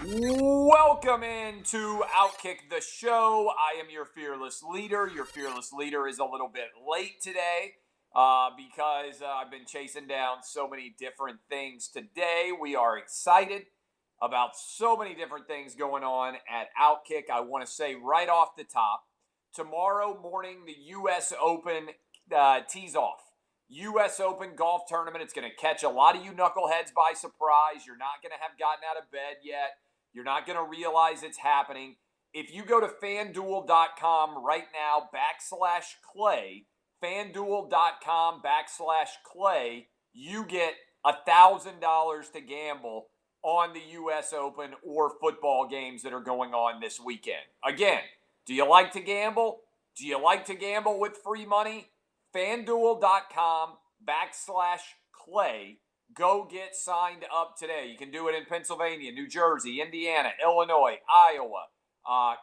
Welcome into Outkick the Show. I am your fearless leader. Your fearless leader is a little bit late today because I've been chasing down so many different things today. We are excited about so many different things going on at Outkick. I want to say right off the top, tomorrow morning the U.S. Open tees off. U.S. Open golf tournament. It's going to catch a lot of you knuckleheads by surprise. You're not going to have gotten out of bed yet. You're not going to realize it's happening. If you go to FanDuel.com right now, /Clay, FanDuel.com /Clay, you get $1,000 to gamble on the U.S. Open or football games that are going on this weekend. Again, do you like to gamble? Do you like to gamble with free money? FanDuel.com /Clay. Go get signed up today. You can do it in Pennsylvania, New Jersey, Indiana, Illinois, Iowa,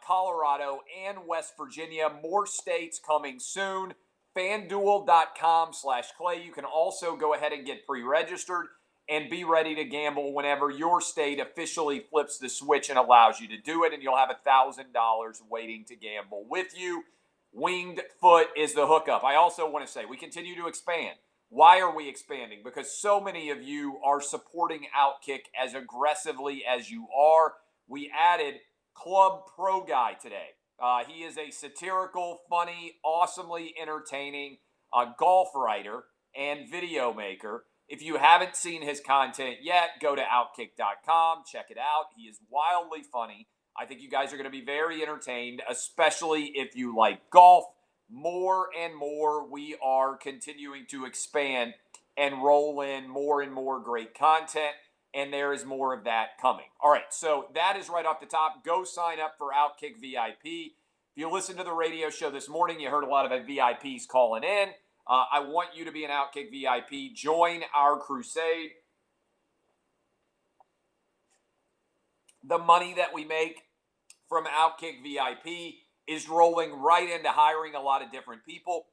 Colorado, and West Virginia. More states coming soon. FanDuel.com /Clay. You can also go ahead and get pre-registered and be ready to gamble whenever your state officially flips the switch and allows you to do it, and you'll have $1,000 waiting to gamble with you. Winged Foot is the hookup. I also want to say we continue to expand. Why are we expanding? Because so many of you are supporting Outkick as aggressively as you are. We added Club Pro Guy today. He is a satirical, funny, awesomely entertaining golf writer and video maker. If you haven't seen his content yet, go to Outkick.com. Check it out. He is wildly funny. I think you guys are going to be very entertained, especially if you like golf. More and more, we are continuing to expand and roll in more and more great content, and there is more of that coming. All right, so that is right off the top. Go sign up for Outkick VIP. If you listened to the radio show this morning, you heard a lot of VIPs calling in. I want you to be an Outkick VIP. Join our crusade. The money that we make from Outkick VIP is rolling right into hiring a lot of different people.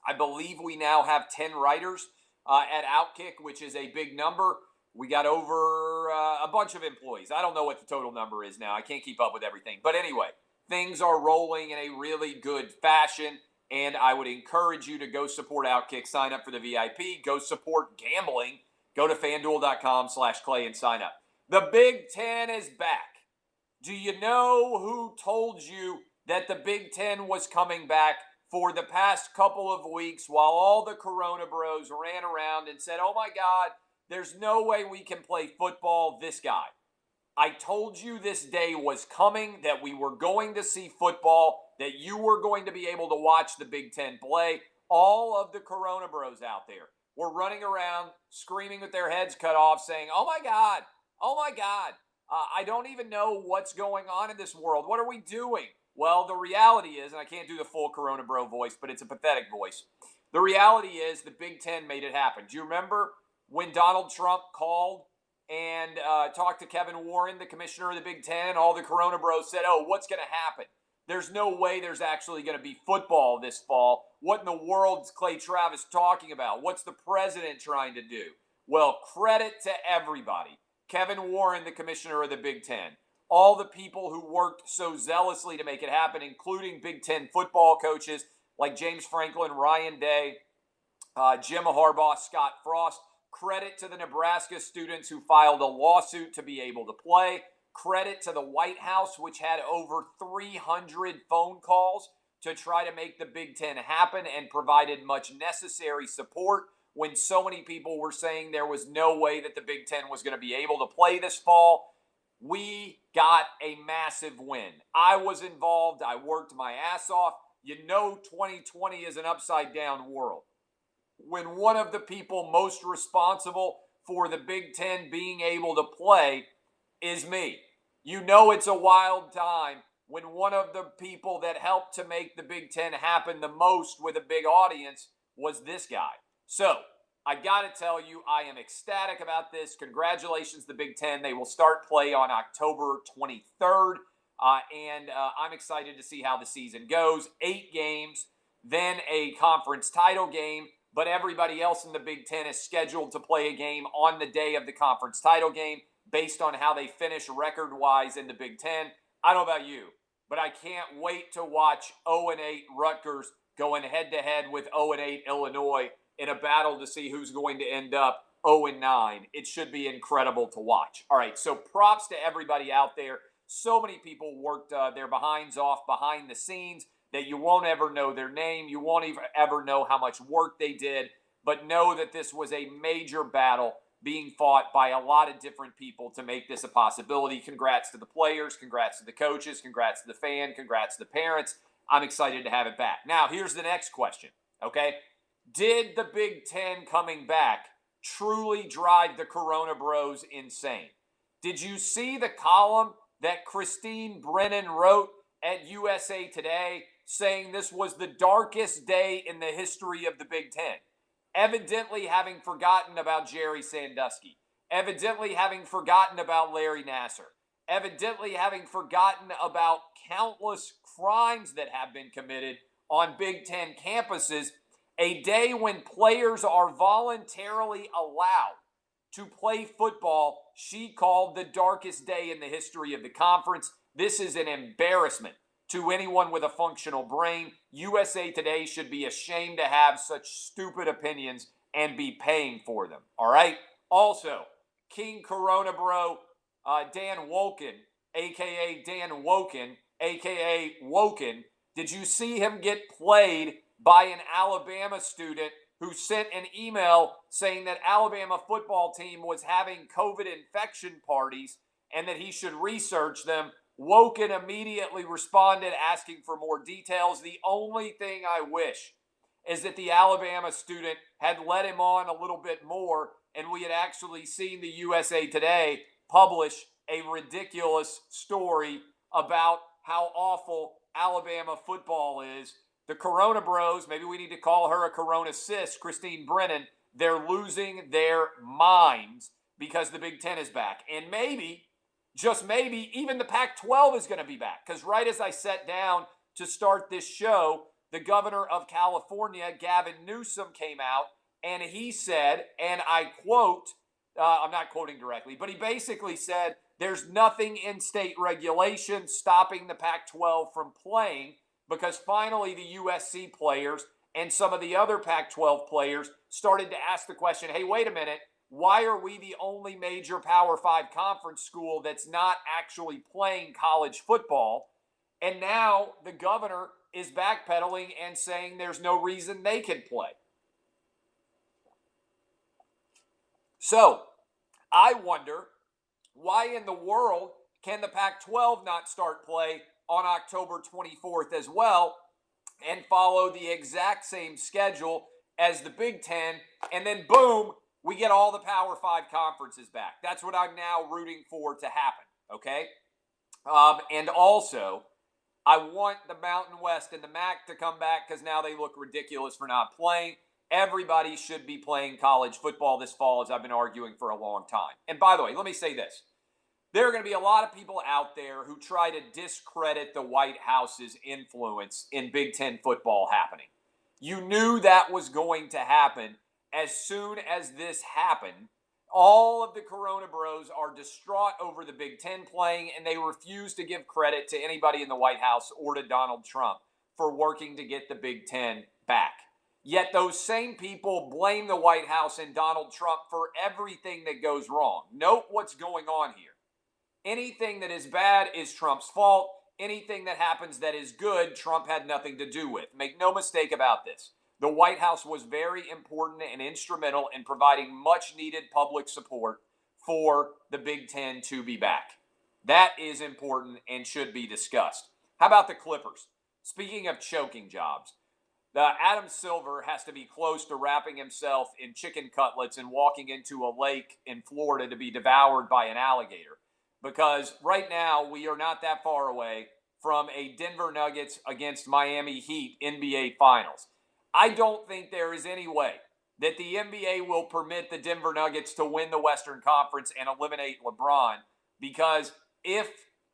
I believe we now have 10 writers at Outkick, which is a big number. We got over a bunch of employees. I don't know what the total number is now. I can't keep up with everything. But anyway, things are rolling in a really good fashion, and I would encourage you to go support Outkick. Sign up for the VIP. Go support gambling. Go to FanDuel.com /Clay and sign up. The Big Ten is back. Do you know who told you that the Big Ten was coming back for the past couple of weeks while all the Corona bros ran around and said, oh my God, there's no way we can play football? This guy. I told you this day was coming, that we were going to see football, that you were going to be able to watch the Big Ten play. All of the Corona bros out there were running around screaming with their heads cut off saying, oh my God, I don't even know what's going on in this world. What are we doing? Well, the reality is, and I can't do the full Corona Bro voice, but it's a pathetic voice. The reality is the Big Ten made it happen. Do you remember when Donald Trump called and talked to Kevin Warren, the commissioner of the Big Ten, and all the Corona Bros said, oh, what's going to happen? There's no way there's actually going to be football this fall. What in the world is Clay Travis talking about? What's the president trying to do? Well, credit to everybody. Kevin Warren, the commissioner of the Big Ten. All the people who worked so zealously to make it happen, including Big Ten football coaches like James Franklin, Ryan Day, Jim Harbaugh, Scott Frost. Credit to the Nebraska students who filed a lawsuit to be able to play. Credit to the White House, which had over 300 phone calls to try to make the Big Ten happen and provided much necessary support when so many people were saying there was no way that the Big Ten was going to be able to play this fall. We got a massive win. I was involved. I worked my ass off. You know 2020 is an upside-down world. When one of the people most responsible for the Big Ten being able to play is me. You know it's a wild time when one of the people that helped to make the Big Ten happen the most with a big audience was this guy. So, I got to tell you, I am ecstatic about this. Congratulations, the Big Ten. They will start play on October 23rd, and I'm excited to see how the season goes. 8 games, then a conference title game, but everybody else in the Big Ten is scheduled to play a game on the day of the conference title game. based on how they finish record-wise in the Big Ten. I don't know about you, but I can't wait to watch 0-8 Rutgers going head-to-head with 0-8 Illinois in a battle to see who's going to end up 0-9. It should be incredible to watch. All right, so props to everybody out there. So many people worked their behinds off behind the scenes that you won't ever know their name. You won't even ever know how much work they did, but know that this was a major battle being fought by a lot of different people to make this a possibility. Congrats to the players, congrats to the coaches, congrats to the fan, congrats to the parents. I'm excited to have it back. Now, here's the next question, okay? Did the Big Ten coming back truly drive the Corona Bros insane? Did you see the column that Christine Brennan wrote at USA Today saying this was the darkest day in the history of the Big Ten? Evidently having forgotten about Jerry Sandusky, evidently having forgotten about Larry Nassar, evidently having forgotten about countless crimes that have been committed on Big Ten campuses, a day when players are voluntarily allowed to play football, she called the darkest day in the history of the conference. This is an embarrassment to anyone with a functional brain. USA Today should be ashamed to have such stupid opinions and be paying for them. All right? Also, King Corona Bro, Dan Wolken, a.k.a. Dan Woken, a.k.a. Woken, did you see him get played by an Alabama student who sent an email saying that Alabama football team was having COVID infection parties and that he should research them? Woken immediately responded asking for more details. The only thing I wish is that the Alabama student had let him on a little bit more and we had actually seen the USA Today publish a ridiculous story about how awful Alabama football is. The Corona Bros, maybe we need to call her a Corona sis, Christine Brennan, they're losing their minds because the Big Ten is back. And maybe, just maybe, even the Pac-12 is going to be back. Because right as I sat down to start this show, the governor of California, Gavin Newsom, came out and he said, and I quote, I'm not quoting directly, but he basically said, there's nothing in state regulation stopping the Pac-12 from playing, because finally the USC players and some of the other Pac-12 players started to ask the question, hey, wait a minute, why are we the only major Power 5 conference school that's not actually playing college football? And now the governor is backpedaling and saying there's no reason they can play. So I wonder, why in the world can the Pac-12 not start play on October 24th as well and follow the exact same schedule as the Big Ten, and then boom, we get all the Power 5 conferences back? That's what I'm now rooting for to happen, okay? And also, I want the Mountain West and the MAC to come back because now they look ridiculous for not playing. Everybody should be playing college football this fall, as I've been arguing for a long time. And by the way, let me say this. There are going to be a lot of people out there who try to discredit the White House's influence in Big Ten football happening. You knew that was going to happen. As soon as this happened, all of the Corona Bros are distraught over the Big Ten playing, and they refuse to give credit to anybody in the White House or to Donald Trump for working to get the Big Ten back. Yet those same people blame the White House and Donald Trump for everything that goes wrong. Note what's going on here. Anything that is bad is Trump's fault. Anything that happens that is good, Trump had nothing to do with. Make no mistake about this. The White House was very important and instrumental in providing much needed public support for the Big Ten to be back. That is important and should be discussed. How about the Clippers? Speaking of choking jobs, Adam Silver has to be close to wrapping himself in chicken cutlets and walking into a lake in Florida to be devoured by an alligator. Because right now we are not that far away from a Denver Nuggets against Miami Heat NBA Finals. I don't think there is any way that the NBA will permit the Denver Nuggets to win the Western Conference and eliminate LeBron, because if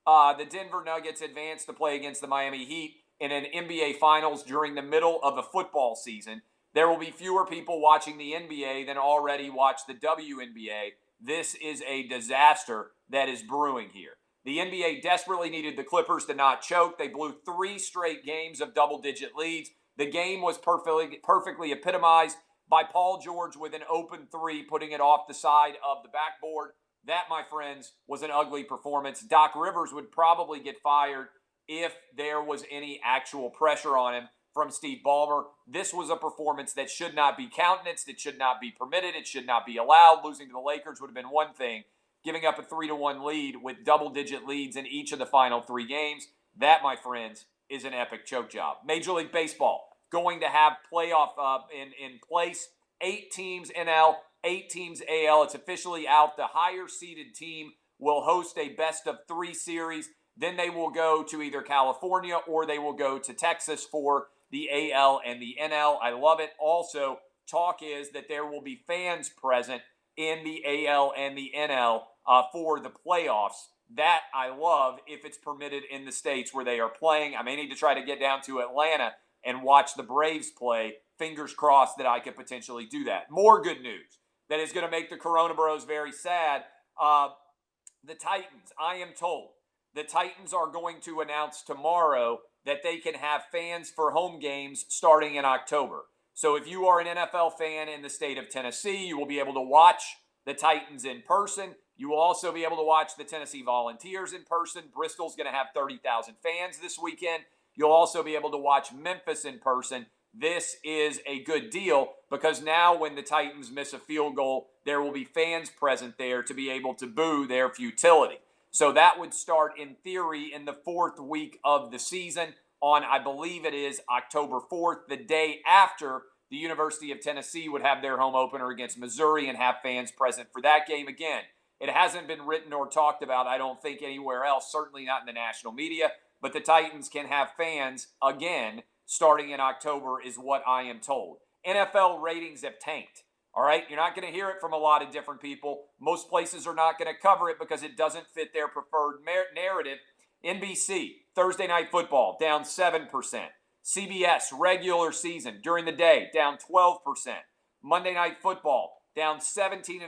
the Denver Nuggets advance to play against the Miami Heat in an NBA Finals during the middle of a football season, there will be fewer people watching the NBA than already watch the WNBA this is a disaster that is brewing here. The NBA desperately needed the Clippers to not choke. They blew 3 straight games of double-digit leads. The game was perfectly epitomized by Paul George with an open 3, putting it off the side of the backboard. That, my friends, was an ugly performance. Doc Rivers would probably get fired if there was any actual pressure on him from Steve Ballmer. This was a performance that should not be countenanced. It should not be permitted. It should not be allowed. Losing to the Lakers would have been one thing. Giving up a 3-1 lead with double-digit leads in each of the final 3 games, that, my friends, is an epic choke job. Major League Baseball going to have playoff in place. 8 teams NL, 8 teams AL. It's officially out. The higher-seeded team will host a best-of-3 series. Then they will go to either California or they will go to Texas for the AL and the NL. I love it. Also, talk is that there will be fans present in the AL and the NL for the playoffs. That I love if it's permitted in the states where they are playing. I may need to try to get down to Atlanta and watch the Braves play. Fingers crossed that I could potentially do that. More good news that is going to make the Corona Bros very sad. The Titans, I am told, the Titans are going to announce tomorrow that they can have fans for home games starting in October. So if you are an NFL fan in the state of Tennessee, you will be able to watch the Titans in person. You will also be able to watch the Tennessee Volunteers in person. Bristol's going to have 30,000 fans this weekend. You'll also be able to watch Memphis in person. This is a good deal because now when the Titans miss a field goal, there will be fans present there to be able to boo their futility. So that would start in theory in the 4th week of the season on, I believe it is October 4th, the day after the University of Tennessee would have their home opener against Missouri and have fans present for that game. Again, it hasn't been written or talked about, I don't think, anywhere else, certainly not in the national media, but the Titans can have fans again starting in October is what I am told. NFL ratings have tanked. All right, you're not going to hear it from a lot of different people. Most places are not going to cover it because it doesn't fit their preferred narrative. NBC, Thursday Night Football, down 7%. CBS, regular season, during the day, down 12%. Monday Night Football, down 17.5%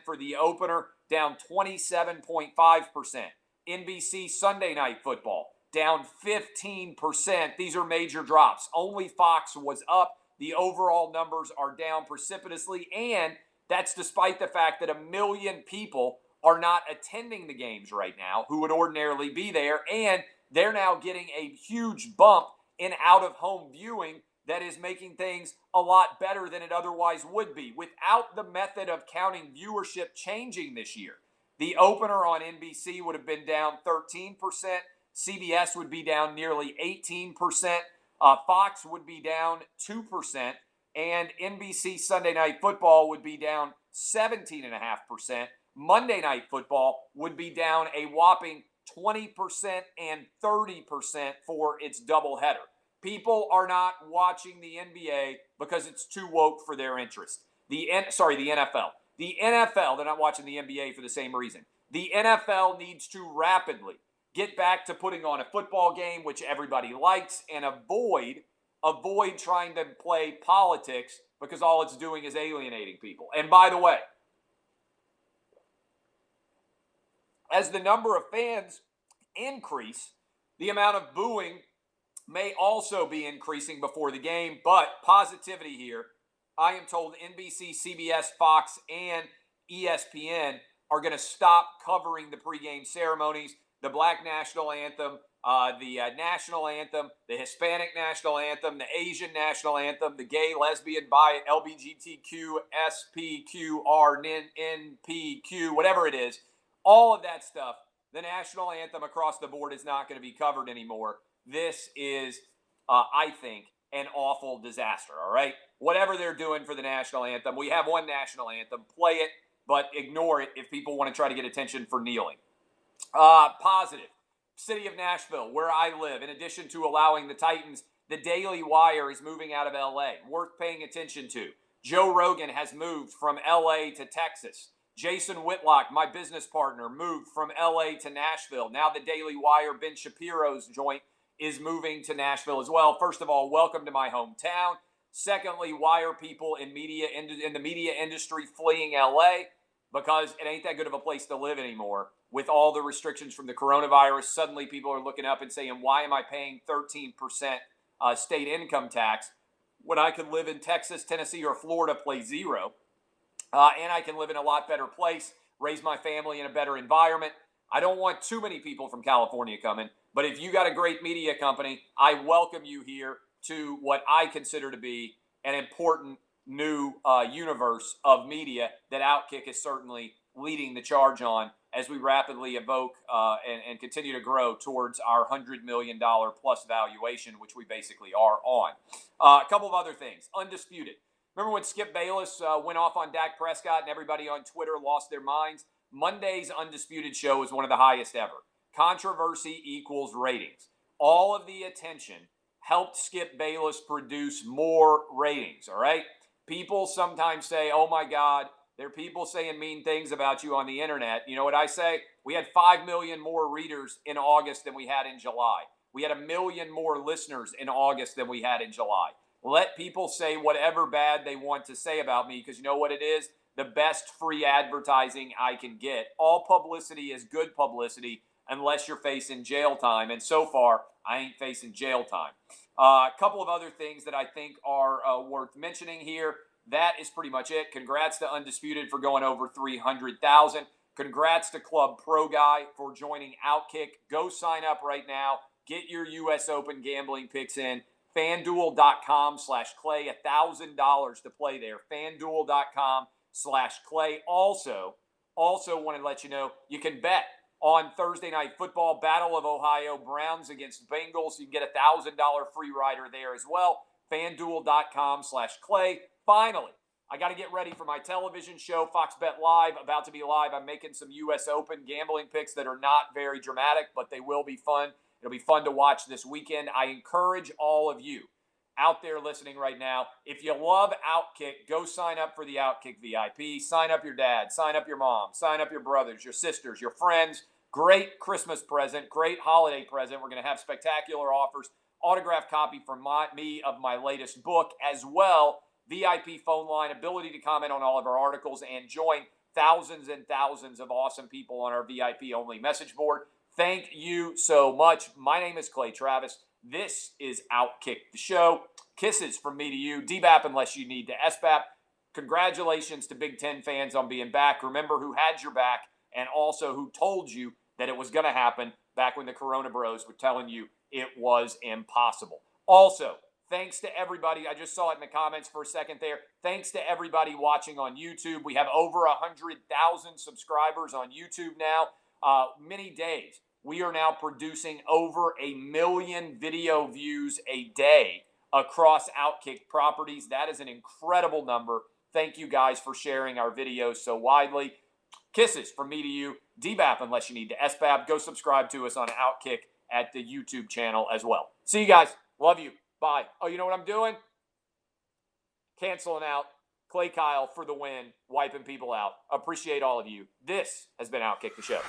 for the opener, down 27.5%. NBC, Sunday Night Football, down 15%. These are major drops. Only Fox was up. The overall numbers are down precipitously, and that's despite the fact that 1 million people are not attending the games right now who would ordinarily be there, and they're now getting a huge bump in out-of-home viewing that is making things a lot better than it otherwise would be without the method of counting viewership changing this year. The opener on NBC would have been down 13%. CBS would be down nearly 18%. Fox would be down 2%, and NBC Sunday Night Football would be down 17.5%. Monday Night Football would be down a whopping 20% and 30% for its doubleheader. People are not watching the NBA because it's too woke for their interest. The NFL. The NFL, they're not watching the NBA for the same reason. The NFL needs to rapidly get back to putting on a football game, which everybody likes, and avoid trying to play politics because all it's doing is alienating people. And by the way, as the number of fans increase, the amount of booing may also be increasing before the game. But positivity here, I am told NBC, CBS, Fox, and ESPN are going to stop covering the pregame ceremonies. The Black National Anthem, the National Anthem, the Hispanic National Anthem, the Asian National Anthem, the gay, lesbian, bi, LGBTQ, SPQR, NPQ, whatever it is, all of that stuff, the National Anthem across the board is not going to be covered anymore. This is, I think, an awful disaster, all right? Whatever they're doing for the National Anthem, we have one National Anthem, play it, but ignore it if people want to try to get attention for kneeling. Positive. City of Nashville, where I live, in addition to allowing the Titans, the Daily Wire is moving out of LA. Worth paying attention to. Joe Rogan has moved from LA to Texas. Jason Whitlock, my business partner, moved from LA to Nashville. Now the Daily Wire, Ben Shapiro's joint, is moving to Nashville as well. First of all, welcome to my hometown. Secondly, why are people in the media industry fleeing LA? because it ain't that good of a place to live anymore. With all the restrictions from the coronavirus, suddenly people are looking up and saying, why am I paying 13% state income tax when I could live in Texas, Tennessee, or Florida, play zero? And I can live in a lot better place, raise my family in a better environment. I don't want too many people from California coming, but if you got a great media company, I welcome you here to what I consider to be an important new universe of media that Outkick is certainly leading the charge on as we rapidly evoke and continue to grow towards our $100 million plus valuation, which we basically are on. A couple of other things. Undisputed. Remember when Skip Bayless went off on Dak Prescott and everybody on Twitter lost their minds? Monday's Undisputed show is one of the highest ever. Controversy equals ratings. All of the attention helped Skip Bayless produce more ratings, all right? People sometimes say, oh my God, there are people saying mean things about you on the internet. You know what I say? We had 5 million more readers in August than we had in July. We had 1 million more listeners in August than we had in July. Let people say whatever bad they want to say about me, because you know what it is? The best free advertising I can get. All publicity is good publicity unless you're facing jail time. And so far, I ain't facing jail time. A couple of other things that I think are worth mentioning here. That is pretty much it. Congrats to Undisputed for going over 300,000. Congrats to Club Pro Guy for joining Outkick. Go sign up right now. Get your U.S. Open gambling picks in. FanDuel.com/Clay, $1,000 to play there. FanDuel.com/Clay. Also want to let you know you can bet on Thursday Night Football, Battle of Ohio, Browns against Bengals. You can get a $1,000 free rider there as well. FanDuel.com/Clay. Finally, I got to get ready for my television show, Fox Bet Live, about to be live. I'm making some U.S. Open gambling picks that are not very dramatic, but they will be fun. It'll be fun to watch this weekend. I encourage all of you out there listening right now, if you love Outkick, go sign up for the Outkick VIP. Sign up your dad, sign up your mom, sign up your brothers, your sisters, your friends. Great Christmas present, great holiday present. We're going to have spectacular offers, autographed copy from me of my latest book, as well VIP phone line, ability to comment on all of our articles, and join thousands and thousands of awesome people on our VIP-only message board. Thank you so much. My name is Clay Travis. This is Outkick the Show. Kisses from me to you. DBAP unless you need to SBAP. Congratulations to Big Ten fans on being back. Remember who had your back and also who told you that it was going to happen back when the Corona Bros were telling you it was impossible. Also, thanks to everybody. I just saw it in the comments for a second there. Thanks to everybody watching on YouTube. We have over 100,000 subscribers on YouTube now. Many days. We are now producing over 1 million video views a day across Outkick properties. That is an incredible number. Thank you guys for sharing our videos so widely. Kisses from me to you. DBAP unless you need to SBAP. Go subscribe to us on Outkick at the YouTube channel as well. See you guys. Love you. Bye. Oh, you know what I'm doing? Canceling out. Clay Kyle for the win. Wiping people out. Appreciate all of you. This has been Outkick the Show.